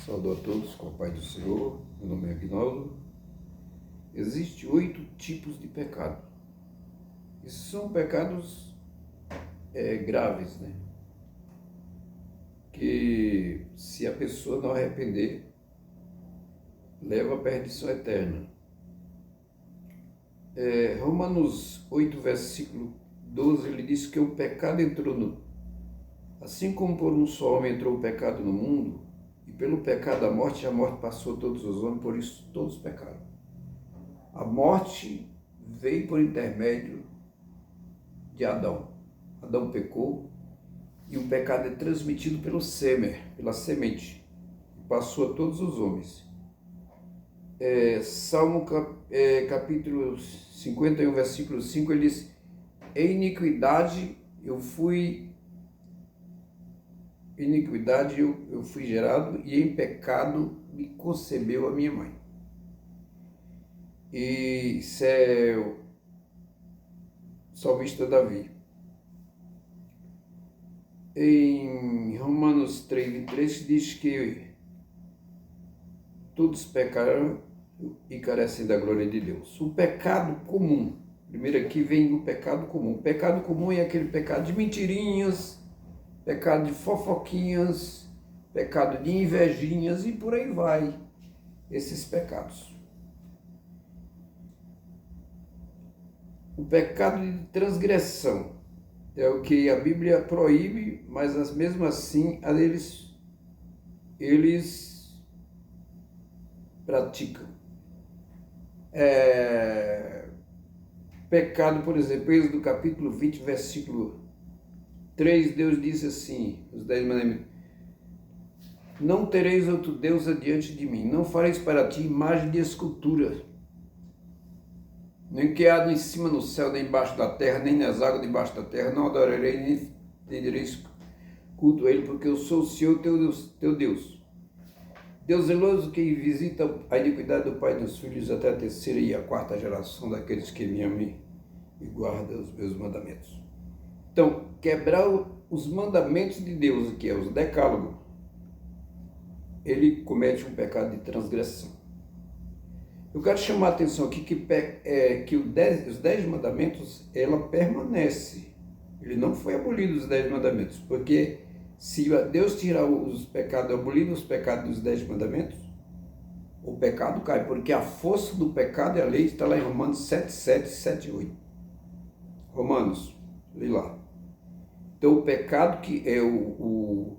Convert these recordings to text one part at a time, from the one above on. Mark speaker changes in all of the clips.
Speaker 1: Saúdo a todos com a paz do Senhor. Meu nome é Aguinaldo. Existem 8 tipos de pecado. Esses são pecados graves, né? Que se a pessoa não arrepender, leva à perdição eterna. Romanos 8, versículo 12, ele diz que o pecado entrou assim como por um só homem entrou o pecado no mundo, e pelo pecado a morte passou a todos os homens, por isso todos pecaram. A morte veio por intermédio de Adão. Adão pecou e o pecado é transmitido pelo sêmen, pela semente, e passou a todos os homens. Salmo capítulo 51, versículo 5, ele diz: em iniquidade eu fui gerado, e em pecado me concebeu a minha mãe. E isso é o salmista Davi. Em Romanos 3, 23, diz que todos pecaram e carecem da glória de Deus. O pecado comum, primeiro aqui vem o pecado comum. O pecado comum é aquele pecado de mentirinhas, pecado de fofoquinhas, pecado de invejinhas e por aí vai, esses pecados. O pecado de transgressão é o que a Bíblia proíbe, mas mesmo assim eles praticam. Pecado, por exemplo, Êxodo capítulo 20, versículo 3, Deus disse assim, os 10 mandamentos: não tereis outro Deus adiante de mim, não fareis para ti imagem de escultura, nem que há em cima no céu, nem embaixo da terra, nem nas águas debaixo da terra, não adorarei, nem rendereis culto a ele, porque eu sou o Senhor teu Deus. Deus zeloso, que visita a iniquidade do pai e dos filhos até a terceira e a quarta geração daqueles que me amam e guardam os meus mandamentos. Então, quebrar os mandamentos de Deus, que é os decálogos, ele comete um pecado de transgressão. Eu quero chamar a atenção aqui que os 10 mandamentos, ela permanece. Ele não foi abolido, os 10 mandamentos, porque se Deus tirar os pecados, abolir os pecados dos 10 mandamentos, o pecado cai, porque a força do pecado e a lei está lá em Romanos 7, 7, 7, 8. Romanos, lê lá. Então o pecado que é os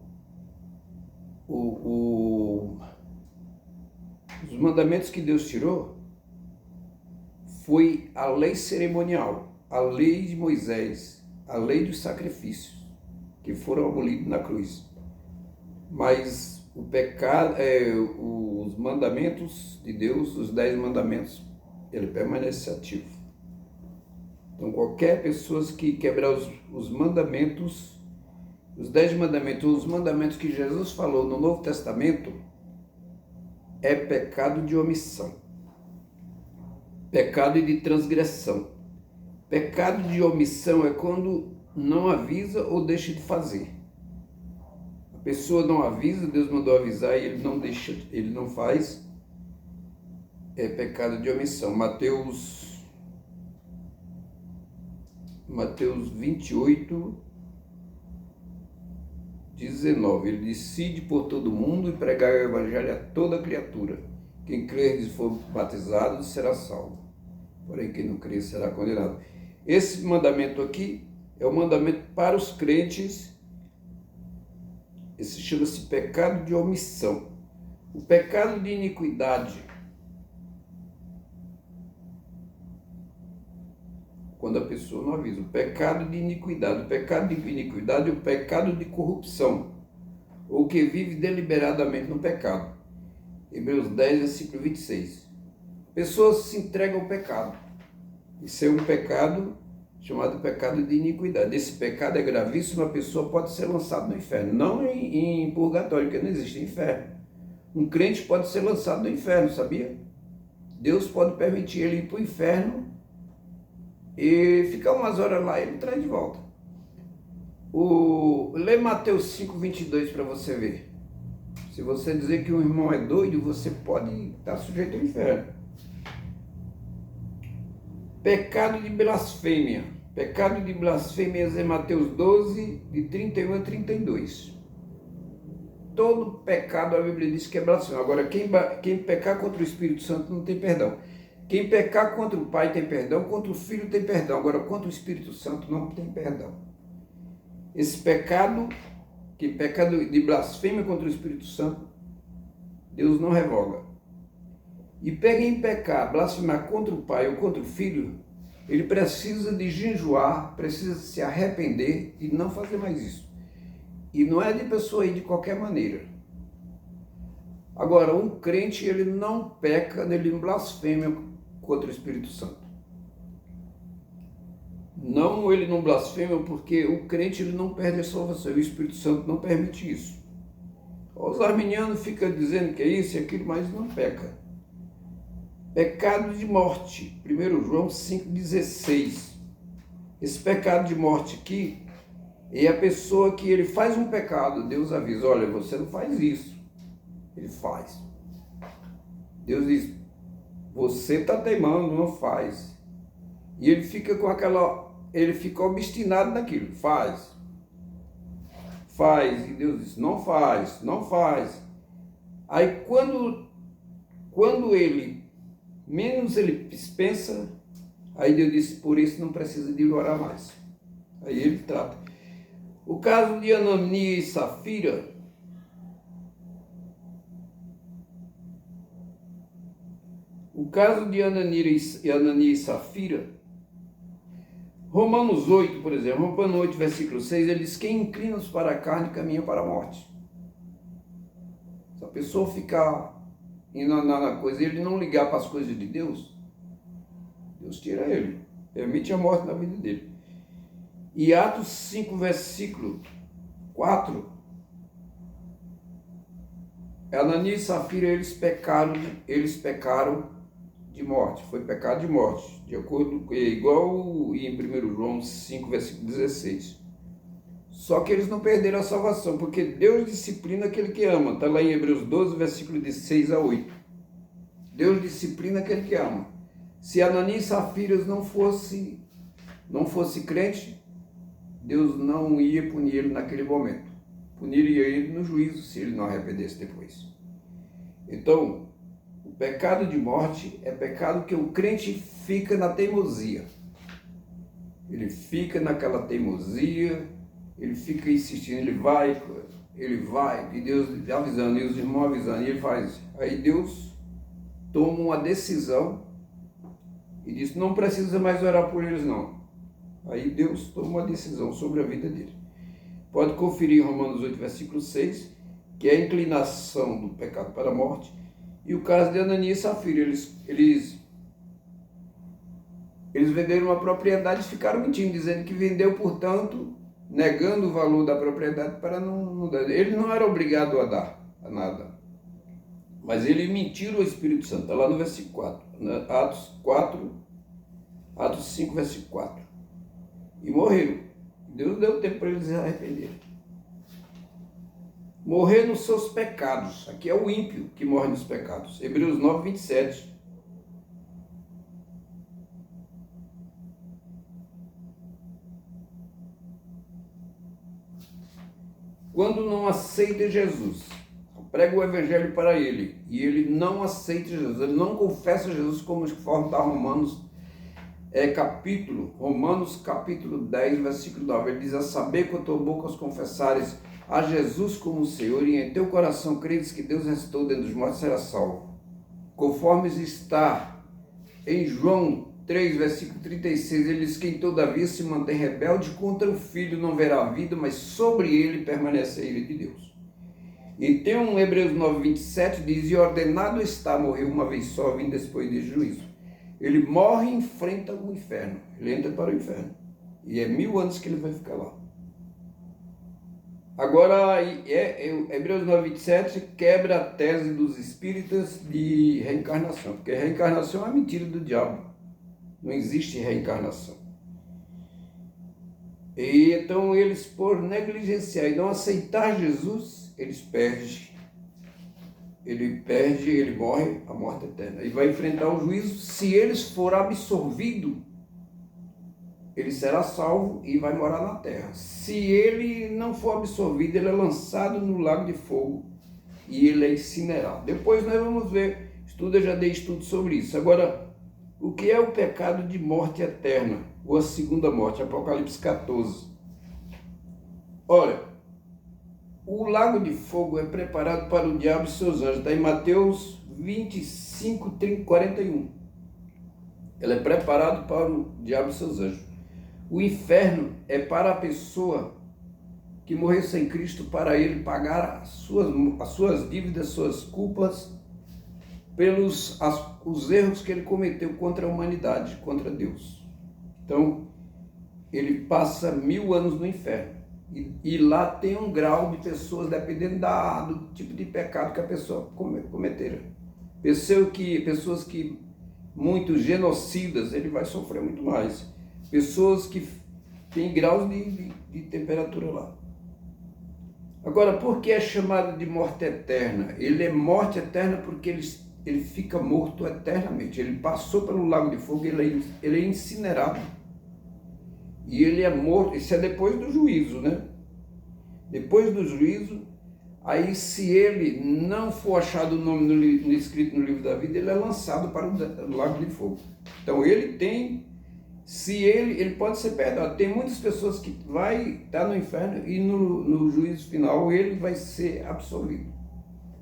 Speaker 1: mandamentos que Deus tirou foi a lei cerimonial, a lei de Moisés, a lei dos sacrifícios, que foram abolidos na cruz. Mas o pecado, os mandamentos de Deus, os 10 mandamentos, ele permanece ativo. Então qualquer pessoa que quebrar os mandamentos, os 10 mandamentos, os mandamentos que Jesus falou no Novo Testamento, é pecado de omissão, pecado de transgressão. Pecado de omissão é quando não avisa ou deixa de fazer. A pessoa não avisa, Deus mandou avisar e ele não deixa, ele não faz, é pecado de omissão. Mateus 28, 19, ele diz: ide por todo mundo e pregai o evangelho a toda criatura. Quem crer e for batizado será salvo, porém quem não crer será condenado. Esse mandamento aqui é o mandamento para os crentes. Esse chama-se pecado de omissão. O pecado de iniquidade, quando a pessoa não avisa. O pecado de iniquidade. O pecado de iniquidade é o pecado de corrupção, ou que vive deliberadamente no pecado. Hebreus 10, versículo 26. Pessoas se entregam ao pecado. Isso é um pecado chamado pecado de iniquidade. Esse pecado é gravíssimo, a pessoa pode ser lançada no inferno. Não em purgatório, porque não existe inferno. Um crente pode ser lançado no inferno, sabia? Deus pode permitir ele ir para o inferno e ficar umas horas lá e ele traz de volta. Lê Mateus 5, 22 para você ver. Se você dizer que um irmão é doido, você pode estar sujeito ao inferno. Pecado de blasfêmia. Pecado de blasfêmia é Mateus 12, de 31 a 32. Todo pecado, a Bíblia diz que é blasfêmia. Agora, quem pecar contra o Espírito Santo não tem perdão. Quem pecar contra o Pai tem perdão, contra o Filho tem perdão. Agora, contra o Espírito Santo não tem perdão. Esse pecado, pecado de blasfêmia contra o Espírito Santo, Deus não revoga. E pega em pecar, blasfemar contra o Pai ou contra o Filho, ele precisa de jejuar, precisa se arrepender e não fazer mais isso. E não é de pessoa aí de qualquer maneira. Agora, um crente, ele não peca, ele blasfêmia contra o Espírito Santo. Não, ele não blasfema porque o crente ele não perde a salvação, e o Espírito Santo não permite isso. Os arminianos ficam dizendo que é isso e aquilo, mas não peca. Pecado de morte, 1 João 5,16. Esse pecado de morte aqui é a pessoa que ele faz um pecado, Deus avisa, olha, você não faz isso. Ele faz. Deus diz, você está teimando, não faz. E ele fica com ele fica obstinado naquilo, faz. Faz, e Deus diz, não faz, não faz. Aí quando ele menos ele pensa, aí Deus disse, por isso não precisa de orar mais. Aí ele trata. O caso de Ananias e Safira, e Safira, Romanos 8, por exemplo, Romanos 8, versículo 6, ele diz, quem inclina-se para a carne caminha para a morte. Se a pessoa ficar indo na coisa, ele não ligar para as coisas de Deus, Deus tira ele, permite a morte na vida dele. E Atos 5, versículo 4, Ananias e Safira, eles pecaram de morte, foi pecado de morte, de acordo igual em 1 João 5, versículo 16. Só que eles não perderam a salvação, porque Deus disciplina aquele que ama. Está lá em Hebreus 12, versículo de 6 a 8. Deus disciplina aquele que ama. Se Ananias e Safira não fosse crente, Deus não ia punir ele naquele momento. Puniria ele no juízo, se ele não arrependesse depois. Então, o pecado de morte é pecado que o crente fica na teimosia. Ele fica naquela teimosia, ele fica insistindo, ele vai, e Deus avisando, e os irmãos avisando, e ele faz. Aí Deus toma uma decisão e diz, não precisa mais orar por eles não. Aí Deus toma uma decisão sobre a vida dele. Pode conferir em Romanos 8, versículo 6, que é a inclinação do pecado para a morte. E o caso de Ananias e Safira, eles venderam uma propriedade e ficaram mentindo, dizendo que vendeu, portanto, negando o valor da propriedade para não dar. Ele não era obrigado a dar a nada. Mas ele mentiu ao Espírito Santo. Está lá no versículo 4. Atos 5, versículo 4. E morreram. Deus deu tempo para eles se arrependerem. Morrer nos seus pecados. Aqui é o ímpio que morre nos pecados. Hebreus 9, 27. Quando não aceita Jesus, prega o evangelho para ele, e ele não aceita Jesus, ele não confessa Jesus, como está Romanos capítulo 10, versículo 9, ele diz, a saber com a tua boca os confessares a Jesus como Senhor, e em teu coração credes que Deus ressuscitou dentre os mortos, será salvo. Conforme está em João 3, versículo 36, ele diz, quem todavia se mantém rebelde contra o Filho não verá a vida, mas sobre ele permanece a ira de Deus. Então, Hebreus 9, 27 diz, e ordenado está morrer uma vez só, vindo depois de juízo. Ele morre e enfrenta o inferno, ele entra para o inferno, e é 1000 anos que ele vai ficar lá. Agora, Hebreus 9, 27 quebra a tese dos espíritas de reencarnação, porque reencarnação é uma mentira do diabo, não existe reencarnação. E então eles, por negligenciar e não aceitar Jesus, eles perdem ele perde, ele morre a morte eterna. E vai enfrentar o juízo. Se eles for absorvido, ele será salvo e vai morar na terra. Se ele não for absorvido, ele é lançado no lago de fogo e ele é incinerado. Depois nós vamos ver, eu já dei estudo sobre isso. Agora, o que é o pecado de morte eterna, ou a segunda morte, Apocalipse 14. Olha, o lago de fogo é preparado para o diabo e seus anjos, está em Mateus 25, 30, 41. Ele é preparado para o diabo e seus anjos. O inferno é para a pessoa que morreu sem Cristo, para ele pagar as suas dívidas, suas culpas, pelos os erros que ele cometeu contra a humanidade, contra Deus. Então, ele passa 1000 anos no inferno. E lá tem um grau de pessoas, dependendo do tipo de pecado que a pessoa cometer. Pessoas que muitos genocidas, ele vai sofrer muito mais. Pessoas que têm graus de temperatura lá. Agora, por que é chamado de morte eterna? Ele é morte eterna porque ele fica morto eternamente. Ele passou pelo lago de fogo, ele é incinerado. E ele é morto, isso é depois do juízo, né? Depois do juízo, aí se ele não for achado o nome escrito no livro da vida, ele é lançado para o lago de fogo. Então ele tem, ele pode ser perdoado. Tem muitas pessoas que vai estar no inferno e no juízo final ele vai ser absolvido.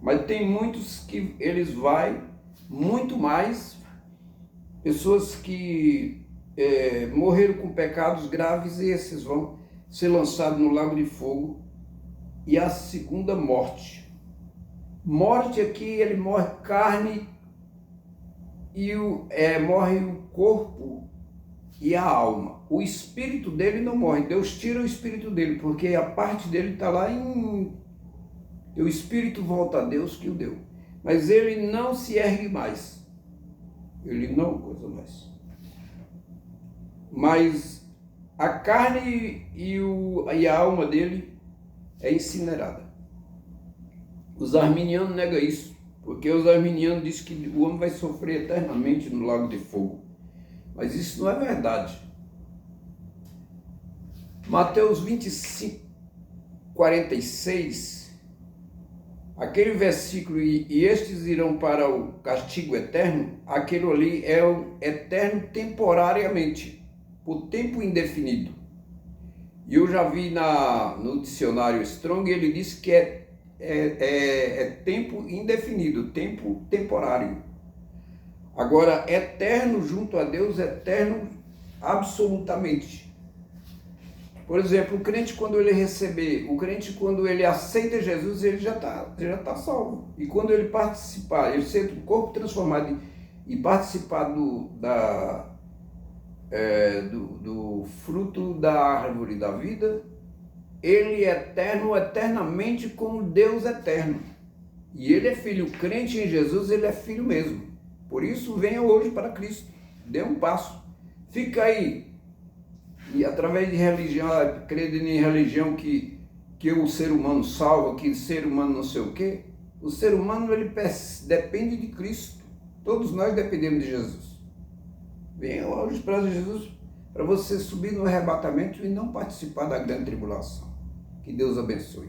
Speaker 1: Mas tem muitos que eles vai muito mais, pessoas que morreram com pecados graves, e esses vão ser lançados no lago de fogo. E a segunda morte. Morte aqui, ele morre carne e morre o corpo e a alma. O espírito dele não morre. Deus tira o espírito dele, porque a parte dele está lá o espírito volta a Deus que o deu. Mas ele não se ergue mais. Ele não coisa mais. Mas a carne e a alma dele é incinerada. Os arminianos negam isso, porque os arminianos dizem que o homem vai sofrer eternamente no lago de fogo. Mas isso não é verdade. Mateus 25, 46, aquele versículo, e estes irão para o castigo eterno, aquele ali é o eterno temporariamente, por tempo indefinido. E eu já vi no dicionário Strong, ele diz que é tempo indefinido, tempo temporário. Agora, eterno junto a Deus, eterno absolutamente. Por exemplo, o crente quando ele aceita Jesus, ele já tá salvo. E quando ele participar, ele ser o corpo transformado e participar do fruto da árvore da vida, ele é eterno, eternamente como Deus eterno. E ele é filho, crente em Jesus, ele é filho mesmo. Por isso, venha hoje para Cristo, dê um passo. Fica aí, e através de religião, crendo em religião que o ser humano salva, que o ser humano não sei o quê. O ser humano, ele depende de Cristo. Todos nós dependemos de Jesus. Venha hoje para Jesus, para você subir no arrebatamento e não participar da grande tribulação. Que Deus abençoe.